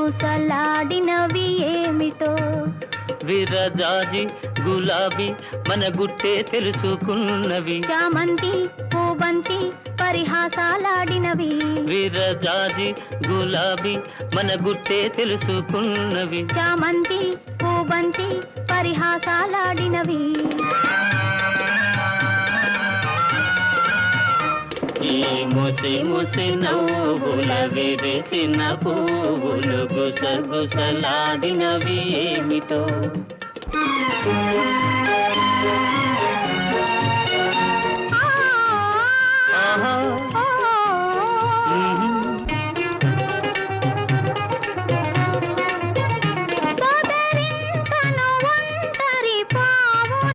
గుసగుసలాడినవి ఏమిటో. విరజాజి గులాబీ మన గుట్టే తెలుసుకున్నవి. చామంతి పూబంతి పరిహాసాలాడినవి. విరజాజి గులాబీ మన గుట్టే తెలుసుకున్నవి. చామంతి పూబంతి పరిహాసాలాడినవి. ఈ ముసి ముసి నవ్వుల విరిసిన పువ్వులు గుసగుసలాడినవి ఏమిటో.